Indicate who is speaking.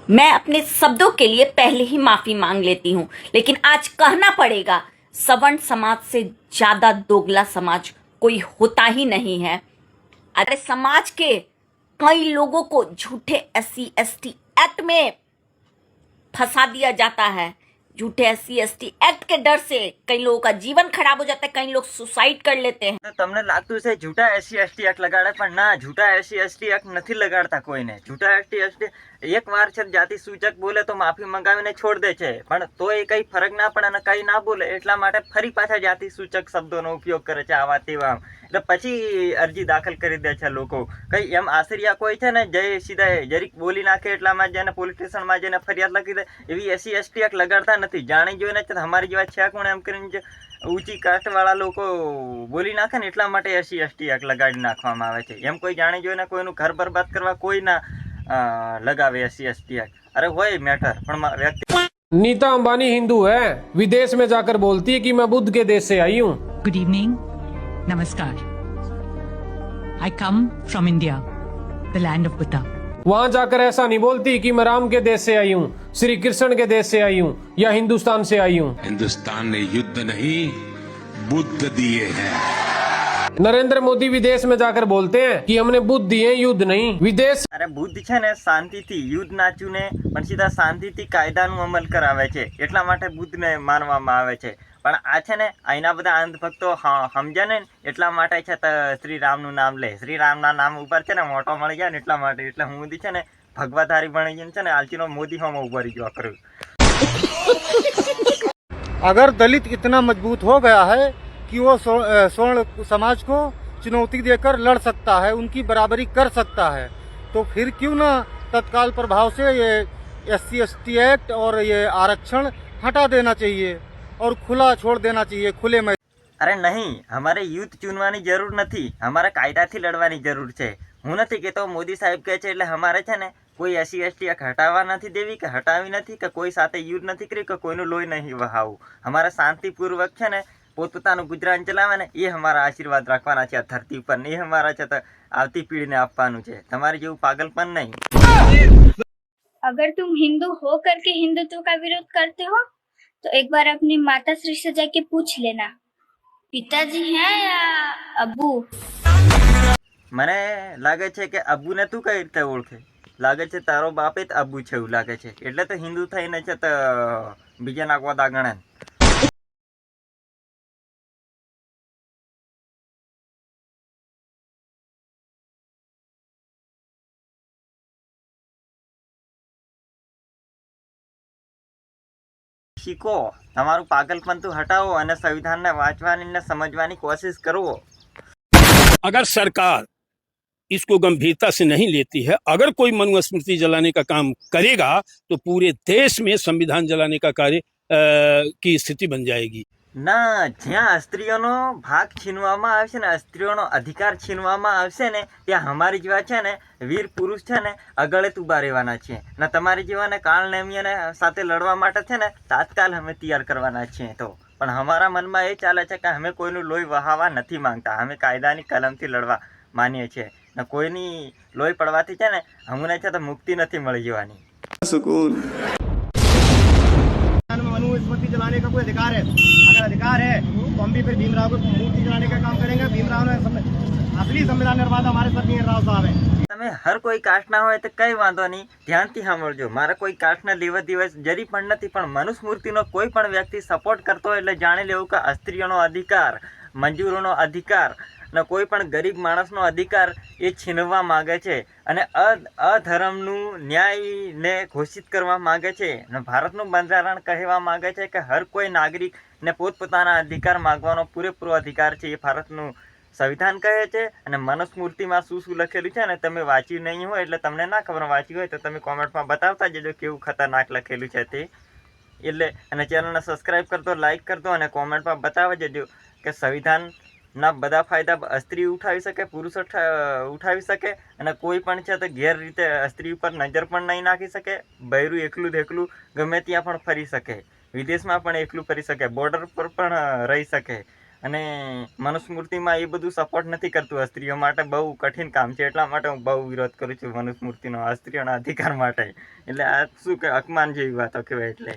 Speaker 1: मैं अपने शब्दों के लिए पहले ही माफी मांग लेती हूँ, लेकिन आज कहना पड़ेगा, सवर्ण समाज से ज्यादा दोगला समाज कोई होता ही नहीं है। अरे समाज के कई लोगों को झूठे SC ST एक्ट में फंसा दिया जाता है। झूठे SC ST एक्ट के डर से कई लोगों का जीवन खराब हो जाता है, कई लोग सुसाइड कर लेते हैं।
Speaker 2: તો તમને લાગતું છે જૂઠા SC ST એક્ટ લગાડે, પણ ના, જૂઠા SC ST એક્ટ નથી લગાડતા કોઈને. જૂઠા SC ST એક વાર છે જાતિ સૂચક બોલે તો માફી મંગાવીને છોડ દે છે, પણ તોય કઈ ફરક ના પડે અને કઈ ના બોલે એટલા માટે ફરી પાછા જાતિ સૂચક શબ્દોનો ઉપયોગ કરે છે આવા તેવા. એટલે પછી અરજી દાખલ કરી દે છે લોકો. કઈ એમ આશ્ચર્ય કોઈ છે ને જે સીધા જરીક બોલી નાખે એટલામાં જઈને પોલીસ સ્ટેશનમાં જઈને ફરિયાદ લખી દે, એવી SC ST એક્ટ લગાડતા નથી. જાણી જોઈને અમારી જેવા છે કોણ એમ કરીને ઊંચી કાસ્ટવાળા લોકો બોલી નાખે ને એટલા માટે SC ST એક્ટ લગાડી નાખવામાં આવે છે. એમ કોઈ જાણી જોઈને કોઈનું ઘર બરબાદ કરવા કોઈ ના लगावे SC ST एक्ट. अरे वही मैटर पण व्यक्ति
Speaker 3: नीता अंबानी हिंदू है, विदेश में जाकर बोलती है कि मैं बुद्ध के देश से आई हूँ.
Speaker 4: गुड इवनिंग, नमस्कार. I come from India, the land of Buddha.
Speaker 3: वहाँ जाकर ऐसा नहीं बोलती कि मैं राम के देश से आई हूँ, श्री कृष्ण के देश से आई हूँ या हिंदुस्तान से आई हूँ.
Speaker 5: हिंदुस्तान ने युद्ध नहीं बुद्ध दिए हैं.
Speaker 3: नरेंद्र मोदी विदेश में जाकर बोलते हैं कि हमने बुद्ध दिए, युद्ध नहीं. विदेश
Speaker 2: अरे बुद्ध છે ને શાંતિથી યુદ્ધ ના ચૂને પણ સીધા શાંતિથી કાયદાનું અમલ કરાવે છે, એટલા માટે બુદ્ધને માનવામાં આવે છે. પણ આ છે ને અહીંના બધા અંધભક્તો સમજે ને એટલા માટે છે શ્રી રામનું નામ લે. શ્રી રામના નામ ઉપર છે ને મોટો મળી જાય ને એટલા માટે. એટલે હું છે ને ભગવાધારી બની જઈને છે ને આલચીનો મોદી હોમ ઉભા રહી ગયો કરું.
Speaker 6: अगर दलित इतना मजबूत हो गया है कि वो स्वर्ण समाज को चुनौती देकर लड़ सकता है, उनकी बराबरी कर सकता है, तो फिर क्यों ना तत्काल प्रभाव से ये SC ST एक्ट और ये आरक्षण हटा देना चाहिए और खुला छोड़ देना चाहिए, खुले में.
Speaker 2: અરે નહીં, અમારે યુદ્ધ ચૂનવાની જરૂર નથી, અમારે કાયદાથી લડવાની જરૂર છે. હું નથી કહેતો, મોદી સાહેબ કહે છે એટલે અમારે છે ને કોઈ SC ST એક્ટ હટાવવા નથી દેવી કે હટાવી નથી કે કોઈ સાથે યુદ્ધ નથી કર્યું કે કોઈનું લોહી નહીં વહાવું. અમારે શાંતિપૂર્વક છે ને પોતપોતાનું ગુજરાન ચલાવે ને એ અમારા આશીર્વાદ રાખવાના છે આ ધરતી ઉપર. એ અમારા છે તો આવતી પીઢીને આપવાનું છે. તમારી જેવું પાગલપન નહીં.
Speaker 7: अगर तुम हिंदू हो करके हिंदुत्व का विरोध करते हो तो एक बार अपनी माता श्री से जाके पूछ लेना, पिताजी हैं या अब्बू.
Speaker 2: મને લાગે છે કે અબ્બુને તું કઈ રીતે ઓળખે? લાગે છે તારો બાપે જ અબ્બુ છે એવું લાગે છે, એટલે તો હિન્દુ થઈને છે તો બીજાના ગોદા ગણે. શીખો, તમારું પાગલપન તું હટાવો અને સંવિધાનને વાંચવાની ને સમજવાની કોશિશ કરો.
Speaker 8: अगर सरकार इसको गंभीरता से नहीं लेती है, अगर कोई मनुस्मृति जलाने का काम करेगा तो पूरे देश में संविधान जलाने का कार्य की स्थिति बन जाएगी.
Speaker 2: ના, જ્યાં સ્ત્રીઓનો ભાગ છીનવામાં આવશે ને, સ્ત્રીઓનો અધિકાર છીનવામાં આવશે ને, ત્યાં અમારી જેવા છે ને વીર પુરુષ છે ને અગળે ઊભા રહેવાના છે ને તમારી જેવાને કાળ નેમીને સાથે લડવા માટે છે ને તાત્કાલ અમે તૈયાર કરવાના છીએ. તો પણ અમારા મનમાં એ ચાલે છે કે અમે કોઈનું લોહી વહાવા નથી માંગતા, અમે કાયદાની કલમથી લડવા માનીએ છીએ ને કોઈની લોહી પડવાથી છે ને અમને છે તો મુક્તિ નથી મળી જવાની.
Speaker 6: मनुस्मृति जलाने का कोई अधिकार है? अगर अधिकार है तो हम भी फिर भीमराव को मूर्ति जलाने का काम करेंगे. भीमराव ने असली संविधान निर्माता हमारे सर भीमराव साहब है.
Speaker 2: તમે હર કોઈ કાસ્ટના હોય તો કઈ વાંધો નહીં, ધ્યાનથી સાંભળજો. મારે કોઈ કાસ્ટના લેવા દિવસ જરી પણ નથી, પણ મનુસ્મૃતિનો કોઈ પણ વ્યક્તિ સપોર્ટ કરતો હોય એટલે જાણી લેવું કે સ્ત્રીઓનો અધિકાર, મજૂરોનો અધિકાર ને કોઈ પણ ગરીબ માણસનો અધિકાર એ છીનવવા માગે છે અને અધર્મનું ન્યાયને ઘોષિત કરવા માગે છે. અને ભારતનું બંધારણ કહેવા માગે છે કે હર કોઈ નાગરિકને પોતપોતાના અધિકાર માગવાનો પૂરેપૂરો અધિકાર છે. એ ભારતનું સંવિધાન કહે છે. અને મનુસ્મૃતિમાં શું શું લખેલું છે ને તમે વાંચ્યું નહીં હોય એટલે તમને ના ખબર, વાંચ્યું હોય તો તમે કોમેન્ટમાં બતાવતા જજો કેવું ખતરનાક લખેલું છે તે. એટલે અને ચેનલને સબસ્ક્રાઈબ કરતો, લાઈક કરતો અને કોમેન્ટમાં બતાવી જજો કે સંવિધાનના બધા ફાયદા સ્ત્રી ઉઠાવી શકે, પુરુષ ઉઠાવી શકે અને કોઈ પણ છે તો ગેર રીતે સ્ત્રી ઉપર નજર પણ નહીં નાખી શકે. બૈરું એકલું દેખલું ગમે ત્યાં પણ ફરી શકે, વિદેશમાં પણ એકલું ફરી શકે, બોર્ડર પર પણ રહી શકે અને મનુસ્મૃતિમાં એ બધું સપોર્ટ નથી કરતું. સ્ત્રીઓ માટે બહુ કઠિન કામ છે, એટલા માટે હું બહુ વિરોધ કરું છું મનુસ્મૃતિનો સ્ત્રીઓના અધિકાર માટે. એટલે આ શું કે અપમાન જેવી વાતો કહેવાય. એટલે